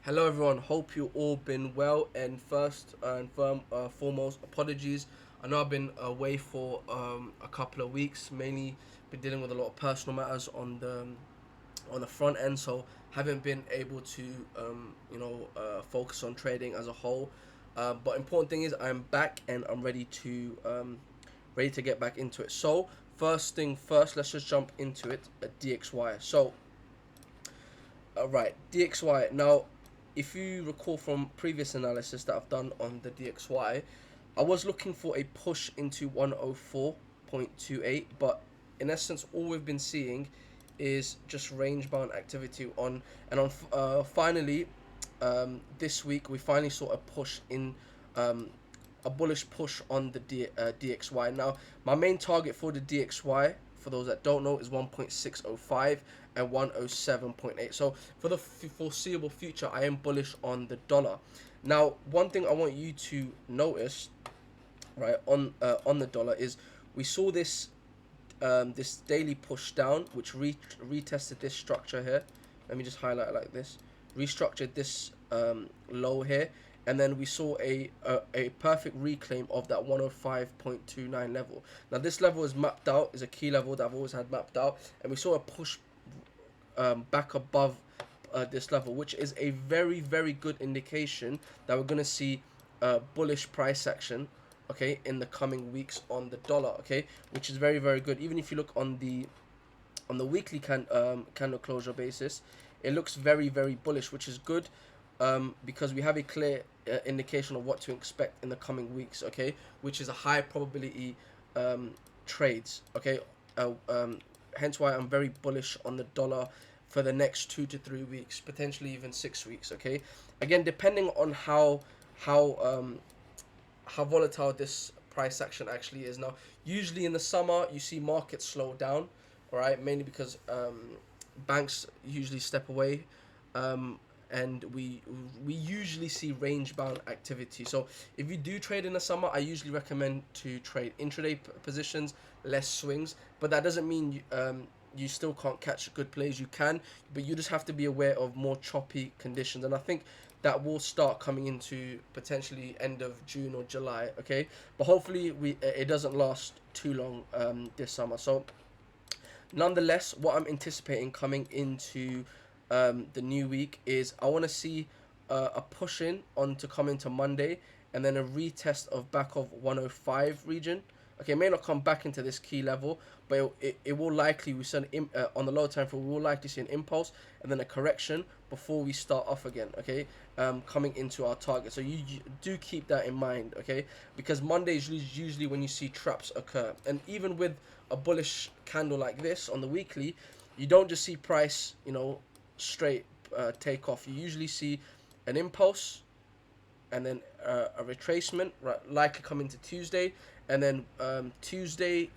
Hello everyone, hope you all been well, and first and foremost, apologies. I know I've been away for a couple of weeks, mainly been dealing with a lot of personal matters on the front end, so haven't been able to focus on trading as a whole. But important thing is I'm back and I'm ready to get back into it. So first thing first, let's just jump into it at DXY. So right, DXY. Now, if you recall from previous analysis that I've done on the DXY, I was looking for a push into 104.28, but in essence, all we've been seeing is just range bound activity finally, this week we finally saw a push in um, a bullish push on the DXY. Now, my main target for the DXY, for those that don't know, is 1.605 and 107.8. So for the foreseeable future, I am bullish on the dollar. Now, one thing I want you to notice, right, on the dollar is we saw this daily push down, which retested this structure here. Let me just highlight it like this. Restructured this low here, and then we saw a perfect reclaim of that 105.29 level. Now this level is mapped out, is a key level that I've always had mapped out, and we saw a push back above this level, which is a very good indication that we're going to see bullish price action, okay, in the coming weeks on the dollar, okay, which is very good. Even if you look on the weekly candle closure basis, it looks very bullish, which is good, because we have a clear indication of what to expect in the coming weeks, okay, which is a high probability trades, okay. Hence why I'm very bullish on the dollar for the next 2 to 3 weeks, potentially even 6 weeks, okay. Again, depending on how how volatile this price action actually is. Now, usually in the summer, you see markets slow down, all right, mainly because banks usually step away, um, and we usually see range bound activity. So if you do trade in the summer, I usually recommend to trade intraday positions, less swings. But that doesn't mean you still can't catch good plays. You can, but you just have to be aware of more choppy conditions. And I think that will start coming into potentially end of June or July. Okay, but hopefully it doesn't last too long this summer. So nonetheless, what I'm anticipating coming into the new week is I want to see a push in on to come into Monday, and then a retest of back of 105 region. Okay, it may not come back into this key level, but it will likely, we said on the lower time frame, we will likely see an impulse and then a correction before we start off again, okay, coming into our target. So you do keep that in mind, okay, because Monday is usually when you see traps occur. And even with a bullish candle like this on the weekly, you don't just see price, straight take off. You usually see an impulse, and then a retracement, right, likely coming to Tuesday, and then Tuesday,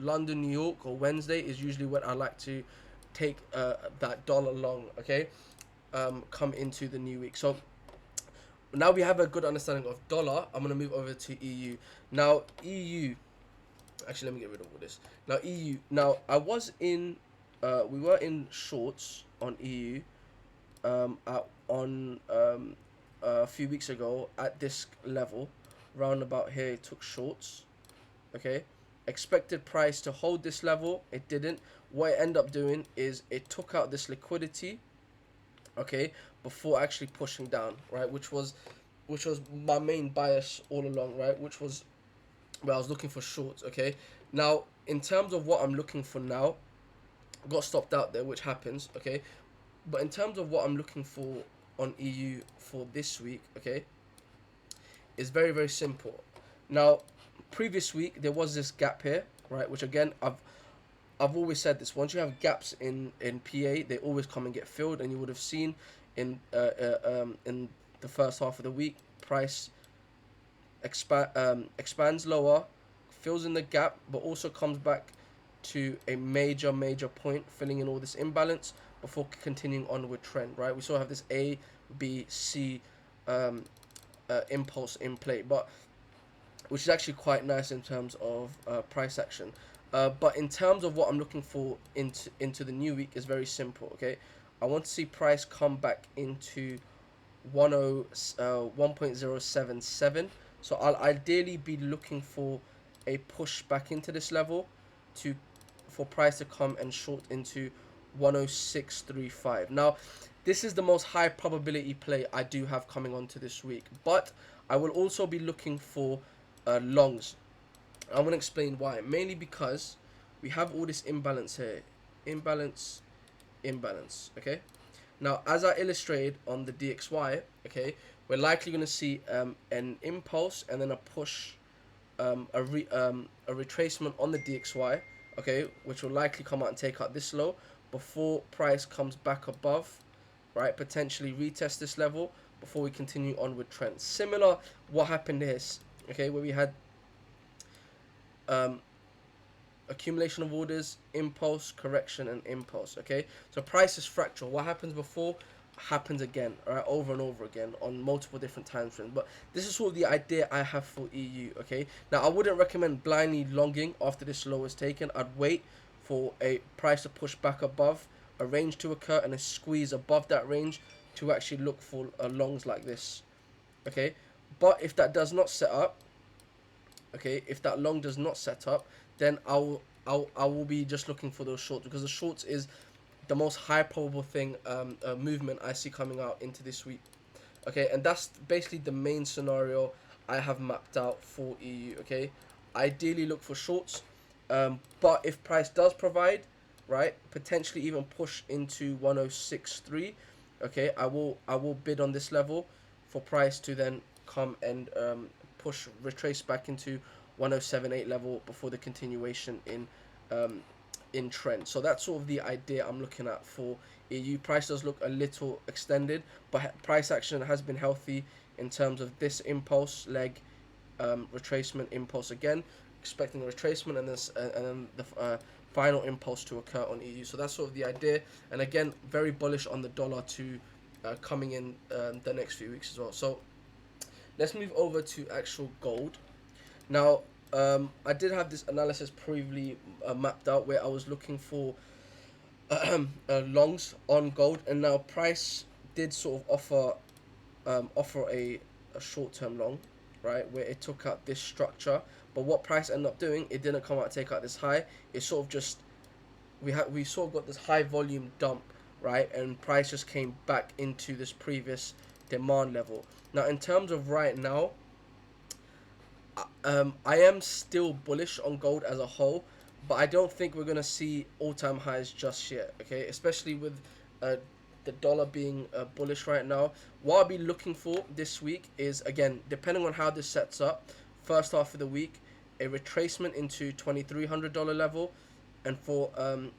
London, New York, or Wednesday is usually when I like to take that dollar long, okay, come into the new week. So now we have a good understanding of dollar. I'm going to move over to EU. Now, EU, actually, let me get rid of all this. Now, EU, now I was in, we were in shorts on EU on a few weeks ago at this level, round about here. It took shorts, okay. Expected price to hold this level, it didn't. What it ended up doing is it took out this liquidity, okay, before actually pushing down, right, which was my main bias all along, right, which was where I was looking for shorts, okay. Now, in terms of what I'm looking for now, got stopped out there, which happens, okay. But in terms of what I'm looking for on EU for this week, okay, is very simple. Now, previous week there was this gap here, right? Which again, I've always said this. Once you have gaps in PA, they always come and get filled, and you would have seen in the first half of the week, price expands lower, fills in the gap, but also comes back to a major point, filling in all this imbalance before continuing on with trend, right? We still have this A, B, C impulse in play, but which is actually quite nice in terms of price action. But in terms of what I'm looking for into the new week is very simple, okay? I want to see price come back into 1.077. So I'll ideally be looking for a push back into this level to for price to come and short into 10635. Now, this is the most high probability play I do have coming onto this week, but I will also be looking for longs. I'm going to explain why. Mainly because we have all this imbalance here. Imbalance, imbalance, okay? Now, as I illustrated on the DXY, okay, we're likely going to see an impulse and then a push, a retracement on the DXY, okay, which will likely come out and take out this low before price comes back above, right? Potentially retest this level before we continue on with trend. Similar, what happened is, okay, where we had um, accumulation of orders, impulse, correction, and impulse. Okay, so price is fractal. What happens before happens again, all right, over and over again on multiple different time frames. But this is sort of the idea I have for EU. Okay, now I wouldn't recommend blindly longing after this low is taken. I'd wait for a price to push back above a range to occur and a squeeze above that range to actually look for longs like this. Okay, but if that does not set up, okay, if that long does not set up, then I will be just looking for those shorts, because the shorts is the most high probable thing, movement I see coming out into this week. Okay, and that's basically the main scenario I have mapped out for EU. Okay, ideally look for shorts, but if price does provide, right, potentially even push into 106.3, okay, I will bid on this level for price to then come and push retrace back into 107.8 level before the continuation in trend. So that's sort of the idea I'm looking at for EU. Price does look a little extended, but price action has been healthy in terms of this impulse leg, retracement impulse again, expecting a retracement, and this and then the final impulse to occur on EU. So that's sort of the idea, and again, very bullish on the dollar to coming in the next few weeks as well. So let's move over to actual gold. Now, I did have this analysis previously mapped out where I was looking for longs on gold, and now price did sort of offer a short term long, right, where it took out this structure. But what price ended up doing, it didn't come out and take out this high. It sort of just we sort of got this high volume dump, right, and price just came back into this previous demand level. Now, in terms of right now, I am still bullish on gold as a whole, but I don't think we're gonna see all-time highs just yet. Okay, especially with the dollar being bullish right now. What I'll be looking for this week is, again, depending on how this sets up, first half of the week, a retracement into $2,300 level, and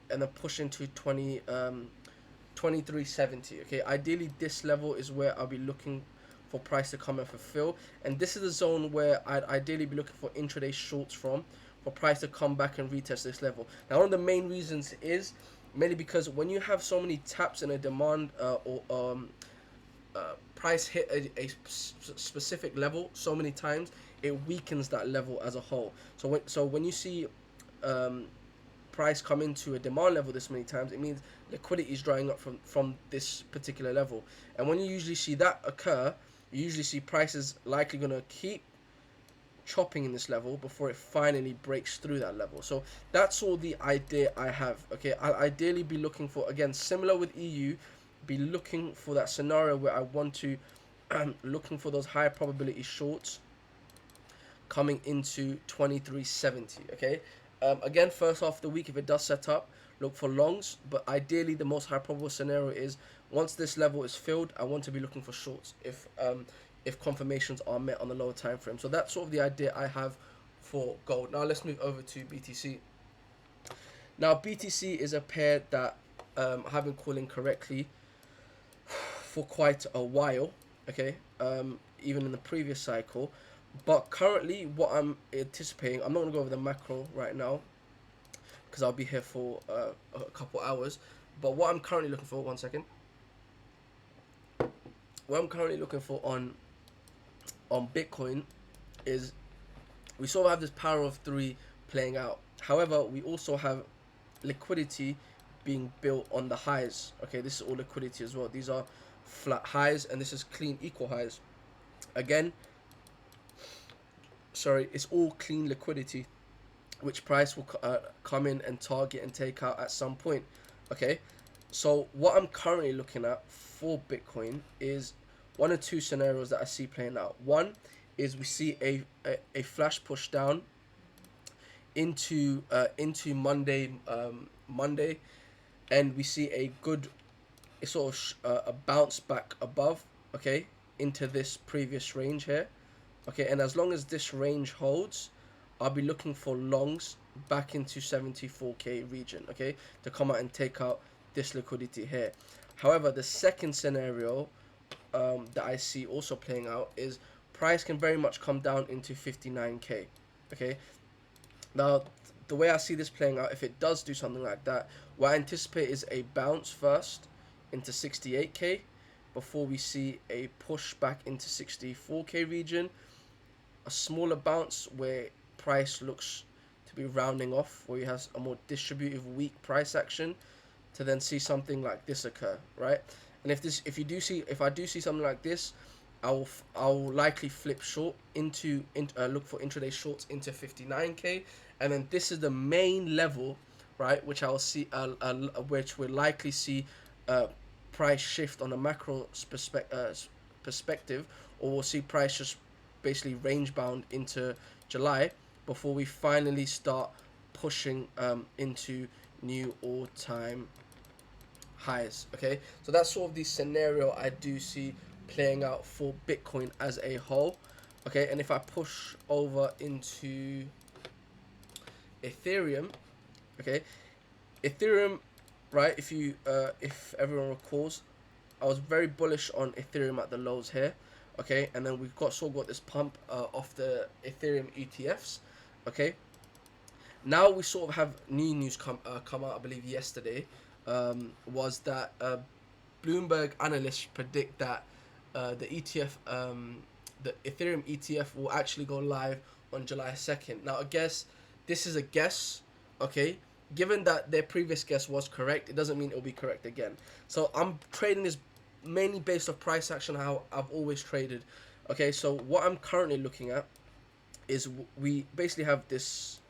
then push into 2370. Okay, ideally this level is where I'll be looking for price to come and fulfill, and this is the zone where I'd ideally be looking for intraday shorts from, for price to come back and retest this level. Now, one of the main reasons is mainly because when you have so many taps in a demand price hit a specific level so many times, it weakens that level as a whole. So when you see price come into a demand level this many times, it means liquidity is drying up from this particular level. And when you usually see that occur, you usually see prices likely going to keep chopping in this level before it finally breaks through that level. So that's all the idea I have. Okay, I'll ideally be looking for, again, similar with EU, be looking for that scenario where I want to looking for those high probability shorts coming into 2370. Okay, again, first half of the week, if it does set up, look for longs, but ideally the most high probable scenario is once this level is filled, I want to be looking for shorts if confirmations are met on the lower time frame. So that's sort of the idea I have for gold. Now let's move over to BTC. Now BTC is a pair that I've been calling correctly for quite a while, okay, even in the previous cycle. But currently what I'm anticipating, I'm not going to go over the macro right now because I'll be here for a couple hours. But what I'm currently looking for, one second. What I'm currently looking for on Bitcoin is we sort of have this power of three playing out. However, we also have liquidity being built on the highs. Okay, this is all liquidity as well. These are flat highs, and this is clean equal highs. Again, sorry, it's all clean liquidity, which price will come in and target and take out at some point. Okay, so what I'm currently looking at for Bitcoin is one or two scenarios that I see playing out. One is we see a flash push down into Monday, and we see a good sort of a bounce back above, okay, into this previous range here, okay, and as long as this range holds, I'll be looking for longs back into 74k region, okay, to come out and take out this liquidity here. However, the second scenario that I see also playing out is price can very much come down into 59k, okay. Now, the way I see this playing out, if it does do something like that, what I anticipate is a bounce first into 68k before we see a push back into 64k region, a smaller bounce where price looks to be rounding off, where you have a more distributive weak price action, to then see something like this occur, right? And if I do see something like this, I'll likely flip short into look for intraday shorts into 59k, and then this is the main level, right, which I'll see which will likely see price shift on a macro perspective, or we'll see price just basically range bound into July before we finally start pushing into new all-time highs. Okay, so that's sort of the scenario I do see playing out for Bitcoin as a whole. Okay, and if I push over into Ethereum, okay, Ethereum, right, if everyone recalls, I was very bullish on Ethereum at the lows here, okay, and then we've got this pump off the Ethereum ETFs, okay. Now we sort of have new news come out, I believe yesterday, was that Bloomberg analysts predict that the Ethereum ETF will actually go live on July 2nd. Now, I guess this is a guess, okay? Given that their previous guess was correct, it doesn't mean it will be correct again. So I'm trading this mainly based off price action, how I've always traded. Okay, so what I'm currently looking at is we basically have this,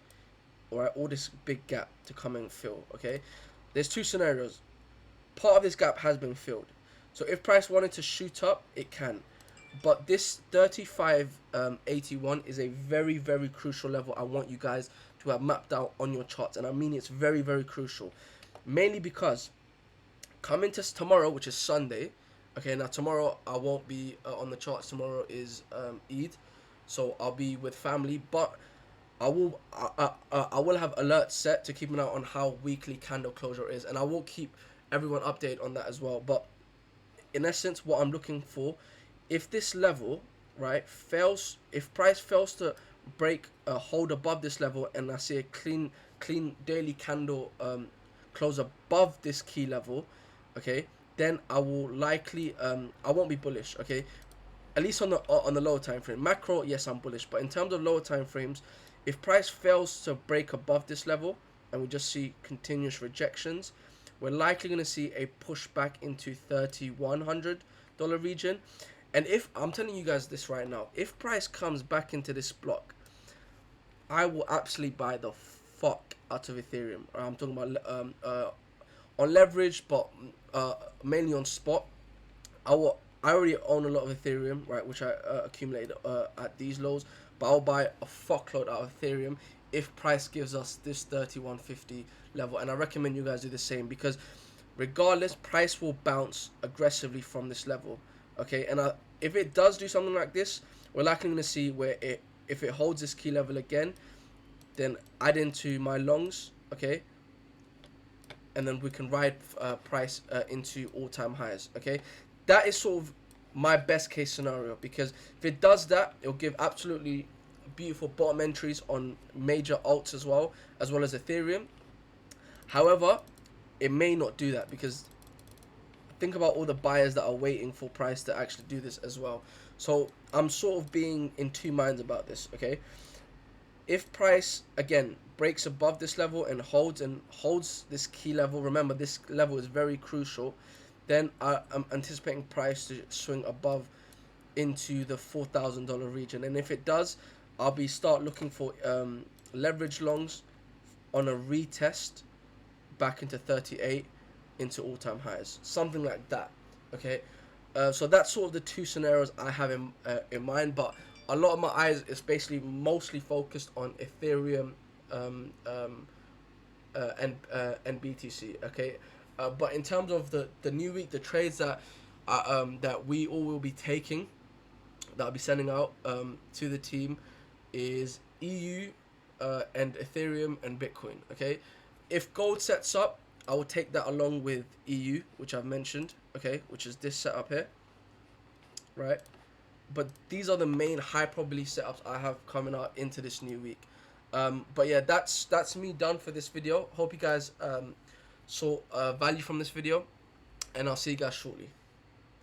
all this big gap to come and fill, okay? There's two scenarios. Part of this gap has been filled. So if price wanted to shoot up, it can. But this 35.81 is a very, very crucial level I want you guys to have mapped out on your charts. And I mean, it's very, very crucial. Mainly because coming to tomorrow, which is Sunday. Okay, now tomorrow I won't be on the charts. Tomorrow is Eid. So I'll be with family. But I will have alerts set to keep an eye on how weekly candle closure is. And I will keep everyone updated on that as well. But in essence, what I'm looking for, if this level, right, fails, if price fails to break hold above this level, and I see a clean daily candle close above this key level, okay, then I will likely I won't be bullish, okay, at least on the lower time frame. Macro, yes, I'm bullish, but in terms of lower time frames, if price fails to break above this level and we just see continuous rejections, we're likely going to see a pushback into $3,100 region. And if I'm telling you guys this right now, if price comes back into this block, I will absolutely buy the fuck out of Ethereum. I'm talking about on leverage, but mainly on spot. I already own a lot of Ethereum, right, which I accumulated at these lows, but I'll buy a fuckload out of Ethereum if price gives us this 3150 level. And I recommend you guys do the same, because regardless, price will bounce aggressively from this level, okay. And if it does do something like this, we're likely going to see where if it holds this key level again, then add into my longs, okay, and then we can ride price into all-time highs, okay. That is sort of my best case scenario, because if it does that, it'll give absolutely beautiful bottom entries on major alts as well as Ethereum. However, it may not do that, because think about all the buyers that are waiting for price to actually do this as well. So I'm sort of being in two minds about this, okay. If price again breaks above this level and holds this key level, remember this level is very crucial, then I'm anticipating price to swing above into the $4,000 region, and if it does, I'll be start looking for leverage longs on a retest back into 38 into all-time highs, something like that. Okay, so that's sort of the two scenarios I have in mind, but a lot of my eyes is basically mostly focused on Ethereum and BTC. Okay, but in terms of the new week, the trades that we all will be taking, that I'll be sending out to the team, is EU and Ethereum and Bitcoin. Okay, if gold sets up, I will take that along with EU, which I've mentioned. Okay, which is this setup here, right? But these are the main high probability setups I have coming out into this new week. But yeah, that's me done for this video. Hope you guys saw value from this video, and I'll see you guys shortly.